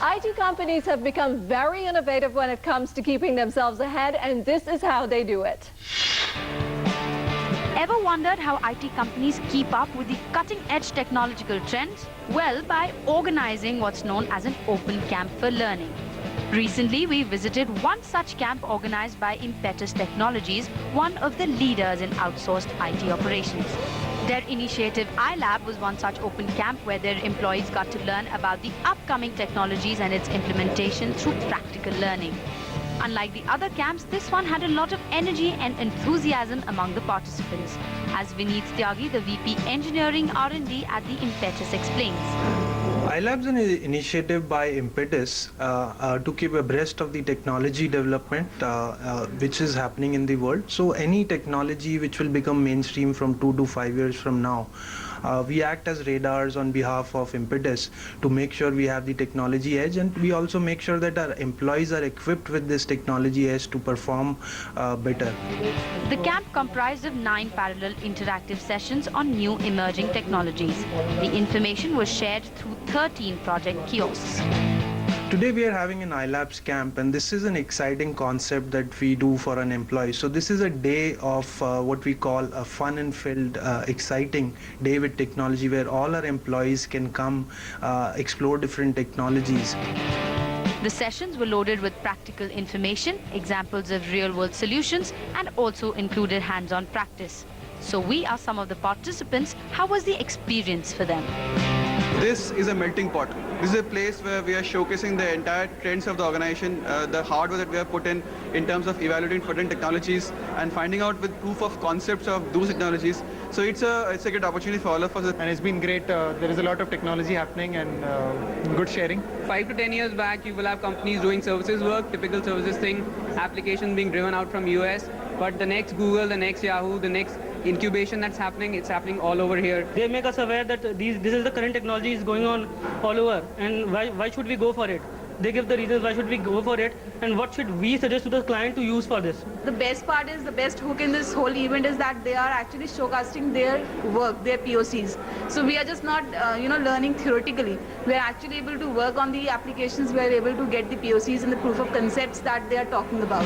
IT companies have become very innovative when it comes to keeping themselves ahead, and this is how they do it. Ever wondered how IT companies keep up with the cutting-edge technological trends? Well, by organizing what's known as an open camp for learning. Recently, we visited one such camp organized by Impetus Technologies, one of the leaders in outsourced IT operations. Their initiative iLab was one such open camp where their employees got to learn about the upcoming technologies and its implementation through practical learning. Unlike the other camps, this one had a lot of energy and enthusiasm among the participants. As Vineet Tyagi, the VP Engineering R&D at the Impetus explains. iLab is an initiative by Impetus to keep abreast of the technology development which is happening in the world. So any technology which will become mainstream from 2 to 5 years from now, we act as radars on behalf of Impetus to make sure we have the technology edge, and we also make sure that our employees are equipped with this technology edge to perform better. The camp comprised of 9 parallel interactive sessions on new emerging technologies. The information was shared through 13 project kiosks. Today we are having an iLabs camp, and this is an exciting concept that we do for an employee. So this is a day of what we call a fun and filled, exciting day with technology, where all our employees can come explore different technologies. The sessions were loaded with practical information, examples of real-world solutions, and also included hands-on practice. So we asked some of the participants, how was the experience for them? This is a melting pot. This is a place where we are showcasing the entire trends of the organization, the hardware that we have put in terms of evaluating certain technologies and finding out with proof of concepts of those technologies. So it's a good opportunity for all of us. And it's been great. There is a lot of technology happening and good sharing. 5 to 10 years back, you will have companies doing services work, typical services thing, applications being driven out from US. But the next Google, the next Yahoo, the next incubation that's happening, it's happening all over here. They make us aware that this is the current technology is going on all over, and why should we go for it? They give the reasons why should we go for it, and what should we suggest to the client to use for this. The best part is, the best hook in this whole event is that they are actually showcasing their work, their POCs. So we are just not learning theoretically. We are actually able to work on the applications. We are able to get the POCs and the proof of concepts that they are talking about.